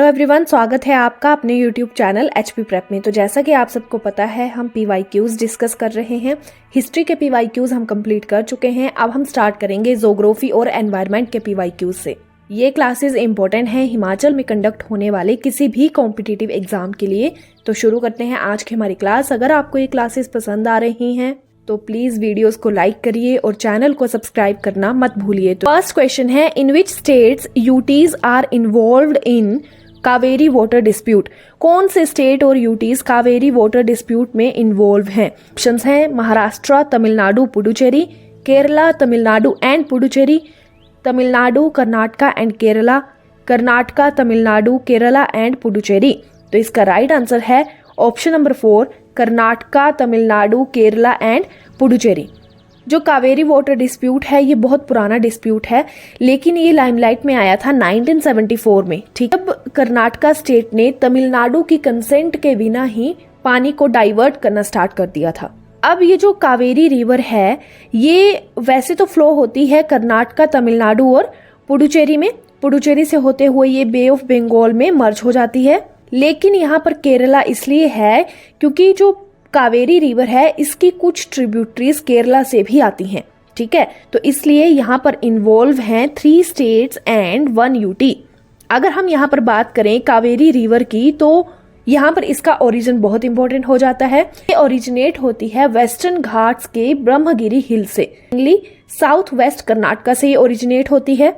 Hello everyone, स्वागत है आपका अपने यूट्यूब चैनल एचपी प्रेप में। तो जैसा कि आप सबको पता है, हम पीवाईक्यूज डिस्कस कर रहे हैं। हिस्ट्री के पीवाईक्यूज हम कंप्लीट कर चुके हैं। अब हम स्टार्ट करेंगे ज्योग्राफी और एनवायरनमेंट के पीवाईक्यूज से। ये क्लासेस इंपॉर्टेंट हैं हिमाचल में कंडक्ट होने वाले किसी भी कॉम्पिटिटिव एग्जाम के लिए। तो शुरू करते हैं आज की हमारी क्लास। अगर आपको ये क्लासेस पसंद आ रही हैं तो प्लीज वीडियोस को लाइक करिए और चैनल को सब्सक्राइब करना मत भूलिए। तो फर्स्ट क्वेश्चन है, in which states UTs are involved in Kaveri water dispute. कौन से स्टेट और यूटीज कावेरी वाटर डिस्प्यूट में इन्वॉल्व हैं? ऑप्शंस हैं Maharashtra, Tamil Nadu, Puducherry, Kerala, Tamil Nadu and Puducherry, Tamil Nadu, Karnataka and Kerala, Karnataka, Tamil Nadu, Kerala and Puducherry. तो इसका राइट आंसर है option number 4, Karnataka, Tamil Nadu, Kerala and Puducherry. जो कावेरी वाटर डिस्प्यूट है ये बहुत पुराना डिस्प्यूट है, लेकिन ये लाइमलाइट में आया था 1974 में। ठीक, अब कर्नाटका स्टेट ने तमिलनाडु की कंसेंट के बिना ही पानी को डाइवर्ट करना स्टार्ट कर दिया था। अब ये जो कावेरी रिवर है ये वैसे तो फ्लो होती है कर्नाटका, तमिलनाडु और पुडुचेरी में। पुडुचेरी से होते हुए ये बे ऑफ बंगाल में मर्ज हो जाती है, लेकिन यहाँ पर केरला इसलिए है क्योंकि जो कावेरी रिवर है इसकी कुछ ट्रिब्यूटरीज केरला से भी आती हैं। ठीक है, तो इसलिए यहाँ पर इन्वॉल्व हैं 3 स्टेट्स एंड 1 यूटी। अगर हम यहाँ पर बात करें कावेरी रिवर की तो यहाँ पर इसका ओरिजिन बहुत इंपॉर्टेंट हो जाता है। ये ओरिजिनेट होती है वेस्टर्न घाट्स के ब्रह्मगिरी हिल से, साउथ वेस्ट कर्नाटका से ये ओरिजिनेट होती है।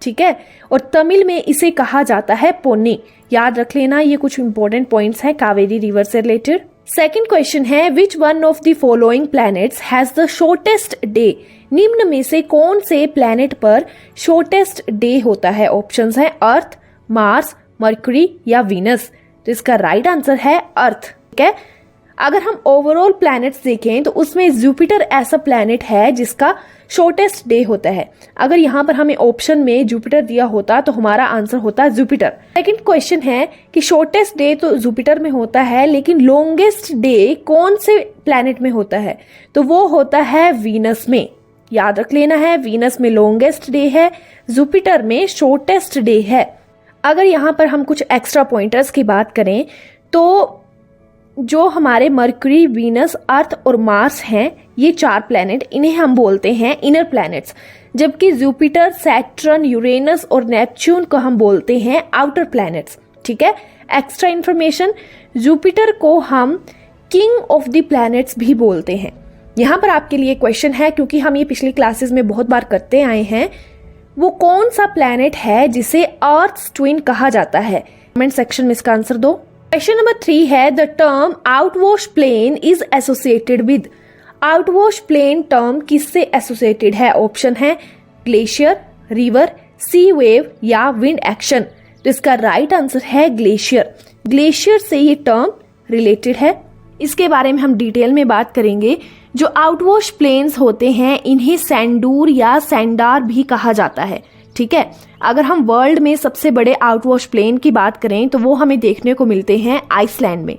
ठीक है, और तमिल में इसे कहा जाता है पोन्नी। याद रख लेना, ये कुछ इंपॉर्टेंट पॉइंट्स हैं कावेरी रिवर से रिलेटेड। सेकंड क्वेश्चन है, which one of the following planets has the shortest day. निम्न में से कौन से प्लैनेट पर शॉर्टेस्ट डे होता है? ऑप्शंस हैं अर्थ, मार्स, मर्क्यूरी या वीनस। तो इसका राइट आंसर है अर्थ। ठीक है, अगर हम ओवरऑल प्लैनेट्स देखें तो उसमें जुपिटर ऐसा प्लैनेट है जिसका शॉर्टेस्ट डे होता है। अगर यहाँ पर हमें ऑप्शन में जुपिटर दिया होता तो हमारा आंसर होता जुपिटर। सेकंड क्वेश्चन है कि शॉर्टेस्ट डे तो जुपिटर में होता है, लेकिन लॉन्गेस्ट डे कौन से प्लैनेट में होता है? तो वो होता है वीनस में। याद रख लेना है, वीनस में लॉन्गेस्ट डे है, जुपिटर में शॉर्टेस्ट डे है। अगर यहाँ पर हम कुछ एक्स्ट्रा पॉइंटर्स की बात करें तो जो हमारे मर्क्यूरी, वीनस, अर्थ और मार्स हैं ये 4 प्लैनेट, इन्हें हम बोलते हैं इनर प्लैनेट्स, जबकि जुपिटर, सैटर्न, यूरेनस और नेपच्यून को हम बोलते हैं आउटर प्लैनेट्स। ठीक है, एक्स्ट्रा इन्फॉर्मेशन, जुपिटर को हम किंग ऑफ द प्लैनेट्स भी बोलते हैं। यहाँ पर आपके लिए क्वेश्चन है, क्योंकि हम ये पिछली क्लासेस में बहुत बार करते आए हैं, वो कौन सा प्लैनेट है जिसे अर्थ ट्विन कहा जाता है? कमेंट सेक्शन में इसका आंसर दो। क्वेश्चन नंबर 3 है, the term outwash plain is associated with. Outwash plain term किससे एसोसिएटेड है? ऑप्शन है ग्लेशियर, रिवर, सी वेव या विंड एक्शन। तो इसका राइट आंसर है ग्लेशियर। ग्लेशियर से ये टर्म रिलेटेड है। इसके बारे में हम डिटेल में बात करेंगे। जो आउटवॉश प्लेन्स होते हैं इन्हें सैंडूर या सैंडार भी कहा जाता है। ठीक है, अगर हम वर्ल्ड में सबसे बड़े आउटवॉश प्लेन की बात करें तो वो हमें देखने को मिलते हैं आइसलैंड में।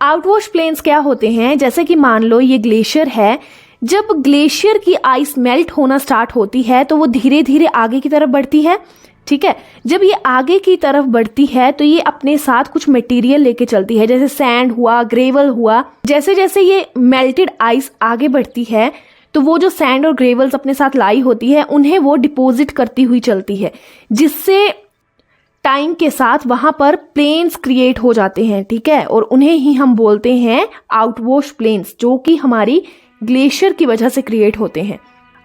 आउटवॉश प्लेन्स क्या होते हैं? जैसे कि मान लो ये ग्लेशियर है, जब ग्लेशियर की आइस मेल्ट होना स्टार्ट होती है तो वो धीरे धीरे आगे की तरफ बढ़ती है। ठीक है, जब ये आगे की तरफ बढ़ती है तो ये अपने साथ कुछ मटेरियल लेके चलती है, जैसे सैंड हुआ, ग्रेवल हुआ। जैसे जैसे ये मेल्टेड आइस आगे बढ़ती है तो वो जो सैंड और ग्रेवल्स अपने साथ लाई होती है उन्हें वो डिपॉजिट करती हुई चलती है, जिससे टाइम के साथ वहां पर प्लेन्स क्रिएट हो जाते हैं। ठीक है, और उन्हें ही हम बोलते हैं आउटवॉश प्लेन्स, जो कि हमारी ग्लेशियर की वजह से क्रिएट होते हैं।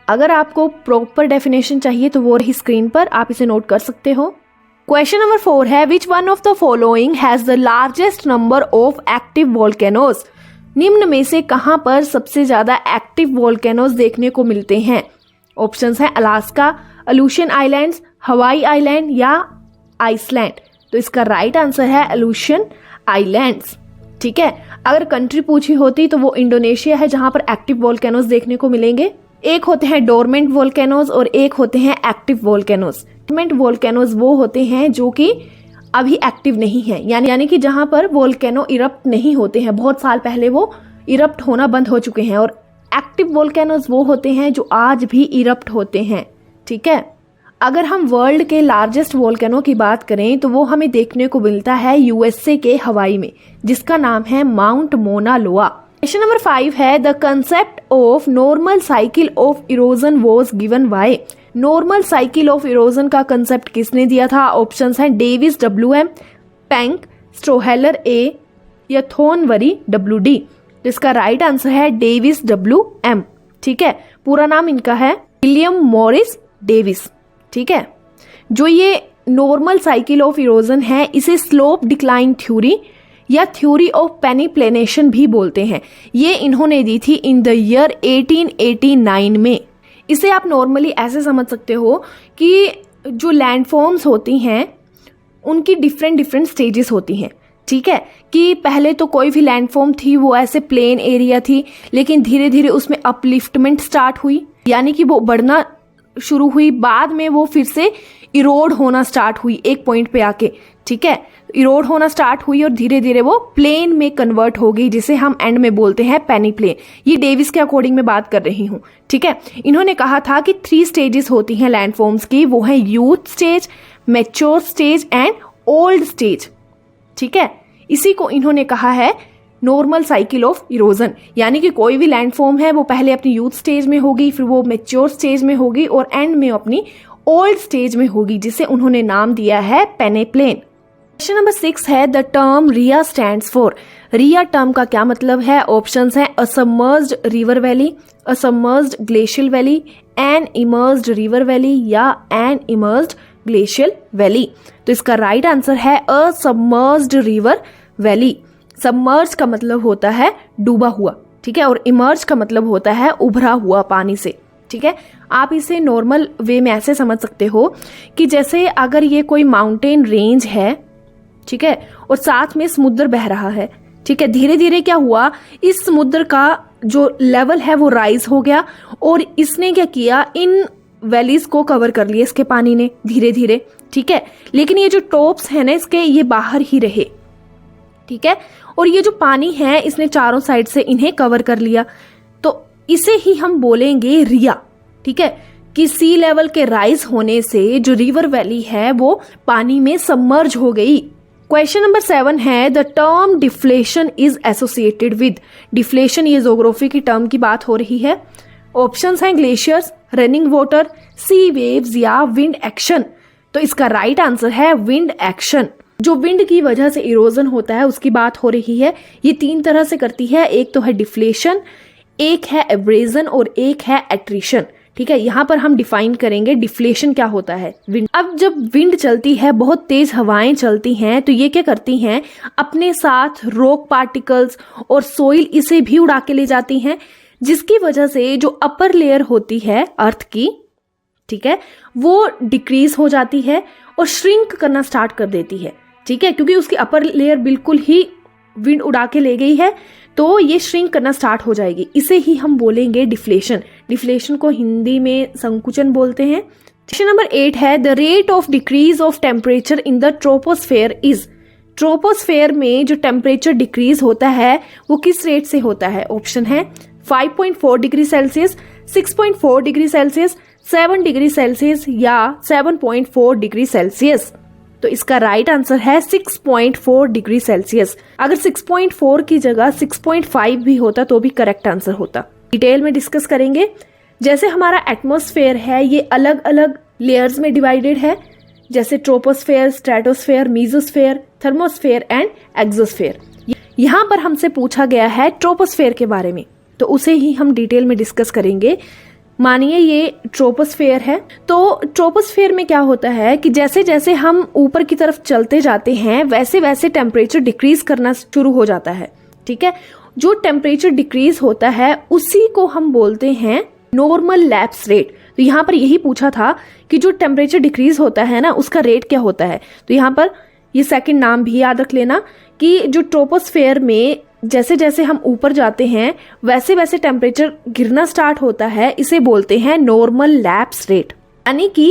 अगर आपको प्रॉपर डेफिनेशन चाहिए तो वो रही स्क्रीन पर, आप इसे नोट कर सकते हो। क्वेश्चन नंबर 4 है, which one of the following has the largest number of active volcanoes. निम्न में से कहां पर सबसे ज्यादा एक्टिव वोल्केनोज देखने को मिलते हैं? ऑप्शंस हैं अलास्का, अलूशियन आइलैंड्स, हवाई आइलैंड या आइसलैंड। तो इसका राइट आंसर है अलूशियन आइलैंड्स। ठीक है, अगर कंट्री पूछी होती तो वो इंडोनेशिया है जहां पर एक्टिव वोल्केनोज देखने को मिलेंगे। एक होते हैं डोरमेंट वोल्केनोज और एक होते हैं एक्टिव वोल्केनोज। डोरमेंट वोल्केनोज वो होते हैं जो कि अभी एक्टिव नहीं है, यानी कि जहां पर वोल्केनो इरप्ट नहीं होते हैं, बहुत साल पहले वो इरप्ट होना बंद हो चुके हैं। और एक्टिव वोल्केनोज वो होते हैं जो आज भी इरप्ट होते हैं। ठीक है, अगर हम वर्ल्ड के लार्जेस्ट वोल्केनो की बात करें तो वो हमें देखने को मिलता है यूएसए के हवाई में, जिसका नाम है माउंट मोना लोआ। क्वेश्चन नंबर 5 है the concept of normal cycle of erosion was given by. Normal cycle of erosion का कंसेप्ट किसने दिया था? ऑप्शंस हैं डेविस WM, पैंक, स्ट्रोहेलर A या थॉर्नबरी WD। तो इसका राइट आंसर है डेविस WM। ठीक है, पूरा नाम इनका है विलियम मॉरिस डेविस। ठीक है, जो ये नॉर्मल साइकिल ऑफ इरोजन है इसे स्लोप डिक्लाइन थ्योरी या थ्योरी ऑफ पेनिप्लेनेशन भी बोलते हैं। ये इन्होंने दी थी इन द ईयर 1889 में। इसे आप नॉर्मली ऐसे समझ सकते हो कि जो लैंडफॉर्म्स होती हैं उनकी डिफरेंट स्टेजेस होती हैं। ठीक है, कि पहले तो कोई भी लैंडफॉर्म थी वो ऐसे प्लेन एरिया थी, लेकिन धीरे धीरे उसमें अपलिफ्टमेंट स्टार्ट हुई, यानी कि वो बढ़ना शुरू हुई। बाद में वो फिर से इरोड होना स्टार्ट हुई एक पॉइंट पे आके। ठीक है, इरोड होना स्टार्ट हुई और धीरे धीरे वो प्लेन में कन्वर्ट हो गई, जिसे हम एंड में बोलते हैं पेनीप्लेन। ये डेविस के अकॉर्डिंग मैं बात कर रही हूँ। ठीक है, इन्होंने कहा था कि 3 स्टेजेस होती हैं लैंडफॉर्म्स की, वो है youth stage, mature stage and old stage. ठीक है, इसी को इन्होंने कहा है नॉर्मल साइकिल ऑफ इरोजन, यानी कि कोई भी लैंडफॉर्म है वो पहले अपनी यूथ स्टेज में होगी, फिर वो मैच्योर स्टेज में होगी और एंड में अपनी ओल्ड स्टेज में होगी, जिसे उन्होंने नाम दिया है पेनेप्लेन। क्वेश्चन नंबर 6 है the term ria stands for. Ria term का क्या मतलब है? ऑप्शंस हैं submerged river valley, submerged glacial valley, an emerged river valley या एन इमर्ज्ड ग्लेशियल वैली। तो इसका राइट आंसर है असमर्ज्ड रिवर वैली। सबमर्ज का मतलब होता है डूबा हुआ। ठीक है, और इमर्ज का मतलब होता है उभरा हुआ पानी से। ठीक है, आप इसे नॉर्मल वे में ऐसे समझ सकते हो कि जैसे अगर ये कोई माउंटेन रेंज है, ठीक है, और साथ में समुद्र बह रहा है। ठीक है, धीरे धीरे क्या हुआ, इस समुद्र का जो लेवल है वो राइज हो गया और इसने क्या किया, इन वैलीज को कवर कर लिया इसके पानी ने धीरे धीरे। ठीक है, लेकिन ये जो टॉप्स है ना इसके, ये बाहर ही रहे। ठीक है, और ये जो पानी है इसने चारों साइड से इन्हें कवर कर लिया, तो इसे ही हम बोलेंगे रिया। ठीक है, कि सी लेवल के राइज होने से जो रिवर वैली है वो पानी में सबमर्ज हो गई। क्वेश्चन नंबर 7 है the term deflation is associated with. Deflation, ये ज्योग्राफी की टर्म की बात हो रही है। ऑप्शंस हैं ग्लेशियर्स, रनिंग वाटर, सी वेव्स या विंड एक्शन। तो इसका राइट आंसर है विंड एक्शन। जो विंड की वजह से इरोजन होता है उसकी बात हो रही है। ये 3 तरह से करती है, एक तो है डिफ्लेशन, एक है एब्रेजन और एक है एट्रिशन। ठीक है, यहाँ पर हम डिफाइन करेंगे डिफ्लेशन क्या होता है। विंड, अब जब विंड चलती है, बहुत तेज हवाएं चलती हैं, तो ये क्या करती हैं, अपने साथ रॉक पार्टिकल्स और सोइल इसे भी उड़ा के ले जाती हैं, जिसकी वजह से जो अपर लेयर होती है अर्थ की, ठीक है, वो डिक्रीज हो जाती है और श्रिंक करना स्टार्ट कर देती है। ठीक है, क्योंकि उसकी अपर लेयर बिल्कुल ही विंड उड़ा के ले गई है, तो ये श्रिंक करना स्टार्ट हो जाएगी। इसे ही हम बोलेंगे डिफ्लेशन। डिफ्लेशन को हिंदी में संकुचन बोलते हैं। क्वेश्चन नंबर 8 है the rate of decrease of temperature in the troposphere is. Troposphere में जो टेम्परेचर डिक्रीज होता है वो किस रेट से होता है? ऑप्शन है 5.4 degree Celsius, 6.4 degree Celsius, 7 degree Celsius या 7.4 डिग्री सेल्सियस। तो इसका राइट आंसर है 6.4 डिग्री सेल्सियस। अगर 6.4 की जगह 6.5 भी होता तो भी करेक्ट आंसर होता। डिटेल में डिस्कस करेंगे। जैसे हमारा एटमॉस्फेयर है ये अलग अलग लेयर्स में डिवाइडेड है, जैसे troposphere, stratosphere, mesosphere, thermosphere and exosphere. यहाँ पर हमसे पूछा गया है ट्रोपोस्फेयर के बारे में, तो उसे ही हम डिटेल में डिस्कस करेंगे। मानिए ये ट्रोपोस्फेयर है, तो ट्रोपोस्फेयर में क्या होता है कि जैसे जैसे हम ऊपर की तरफ चलते जाते हैं वैसे वैसे टेम्परेचर डिक्रीज करना शुरू हो जाता है। ठीक है, जो टेम्परेचर डिक्रीज होता है उसी को हम बोलते हैं नॉर्मल लैप्स रेट। तो यहाँ पर यही पूछा था कि जो टेम्परेचर डिक्रीज होता है ना उसका रेट क्या होता है। तो यहाँ पर ये सेकंड नाम भी याद रख लेना कि जो ट्रोपोस्फेयर में जैसे जैसे हम ऊपर जाते हैं वैसे वैसे टेम्परेचर गिरना स्टार्ट होता है, इसे बोलते हैं नॉर्मल लैप्स रेट। यानी कि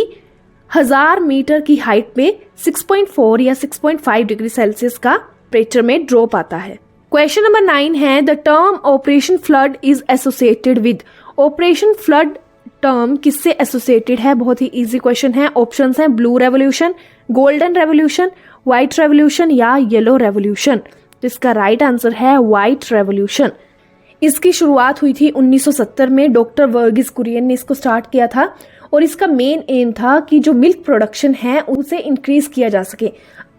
1000 मीटर की हाइट पे 6.4 या 6.5 डिग्री सेल्सियस का टेम्परेचर में ड्रॉप आता है। क्वेश्चन नंबर 9 है the term operation flood is associated with. Operation flood term किससे एसोसिएटेड है? बहुत ही इजी क्वेश्चन है। ऑप्शंस हैं blue revolution, golden revolution, white revolution या येलो रेवोल्यूशन। तो इसका राइट आंसर है व्हाइट रेवोल्यूशन। इसकी शुरुआत हुई थी 1970 में। डॉक्टर वर्गीस कुरियन ने इसको स्टार्ट किया था और इसका मेन एम था कि जो मिल्क प्रोडक्शन है उसे इंक्रीज किया जा सके।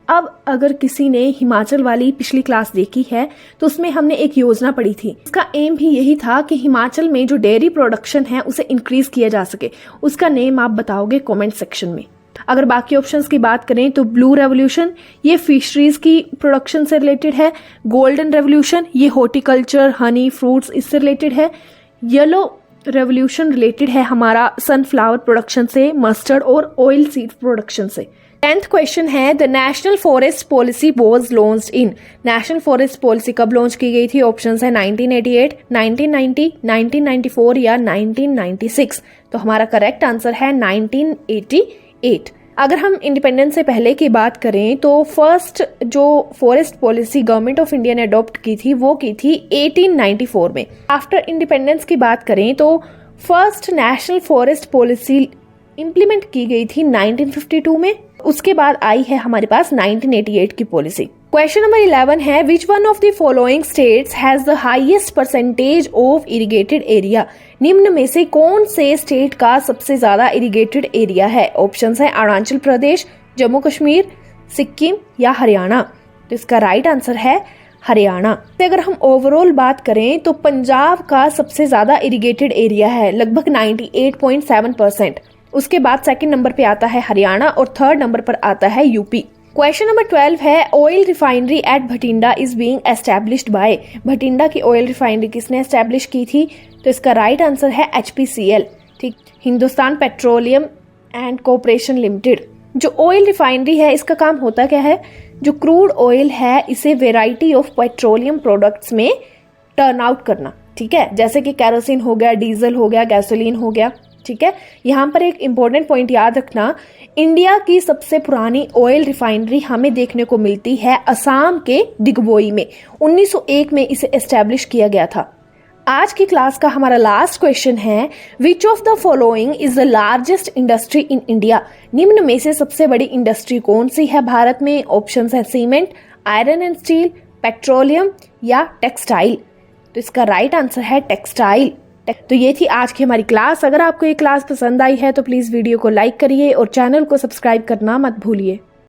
अब अगर किसी ने हिमाचल वाली पिछली क्लास देखी है तो उसमें हमने एक योजना पढ़ी थी। इसका एम भी यही था कि हिमाचल में जो डेयरी प्रोडक्शन है उसे इंक्रीज किया जा सके। उसका नेम आप बताओगे कमेंट सेक्शन में। अगर बाकी ऑप्शंस की बात करें तो ब्लू रेवोल्यूशन ये फिशरीज की प्रोडक्शन से रिलेटेड है, गोल्डन रेवोल्यूशन ये हॉर्टिकल्चर, हनी, फ्रूट्स इससे रिलेटेड है, येलो रेवोल्यूशन रिलेटेड है हमारा सनफ्लावर प्रोडक्शन से, मस्टर्ड और ऑयल सीड प्रोडक्शन से। 10th क्वेश्चन है the national forest policy was launched in. National forest policy कब लॉन्च की गई थी? ऑप्शंस है 1988, 1990, 1994 या 1996। तो हमारा करेक्ट आंसर है 1988। अगर हम इंडिपेंडेंस से पहले की बात करें तो फर्स्ट जो forest policy government of India ने अडॉप्ट की थी वो की थी 1894 में। आफ्टर इंडिपेंडेंस की बात करें तो first national forest policy implement की गई थी 1952 में। उसके बाद आई है हमारे पास 1988 की पॉलिसी। क्वेश्चन नंबर 11 है which one of the following states has the highest percentage of irrigated area. निम्न में से कौन से स्टेट का सबसे ज्यादा इरिगेटेड एरिया है? ऑप्शंस है अरुणाचल प्रदेश, जम्मू कश्मीर, सिक्किम या हरियाणा। तो इसका राइट आंसर है हरियाणा। अगर हम ओवरऑल बात करें तो पंजाब का सबसे ज्यादा इरिगेटेड एरिया है, लगभग 98.7%। उसके बाद सेकंड नंबर पे आता है हरियाणा और थर्ड नंबर पर आता है यूपी। क्वेश्चन नंबर 12 है oil refinery at Bathinda is being established by. Bathinda की ऑयल रिफाइनरी किसने एस्टैब्लिश की थी? तो इसका राइट आंसर है HPCL, ठीक, Hindustan petroleum and corporation limited. जो ऑयल रिफाइनरी है इसका काम होता क्या है? जो क्रूड ऑयल है इसे वेराइटी ऑफ पेट्रोलियम प्रोडक्ट्स में टर्न आउट करना, ठीक है, जैसे कि कैरोसिन हो गया, डीजल हो गया, गैसोलीन हो गया, ठीक है। यहाँ पर एक इंपॉर्टेंट पॉइंट याद रखना, इंडिया की सबसे पुरानी ऑयल रिफाइनरी हमें देखने को मिलती है असम के दिगबोई में। 1901 में इसे एस्टैब्लिश किया गया था। आज की क्लास का हमारा लास्ट क्वेश्चन है which of the following is the largest industry in India. निम्न में से सबसे बड़ी इंडस्ट्री कौन सी है भारत में? ऑप्शंस है cement, iron and steel, petroleum या टेक्सटाइल। तो इसका राइट आंसर है टेक्सटाइल। तो ये थी आज की हमारी क्लास। अगर आपको ये क्लास पसंद आई है तो प्लीज वीडियो को लाइक करिए और चैनल को सब्सक्राइब करना मत भूलिए।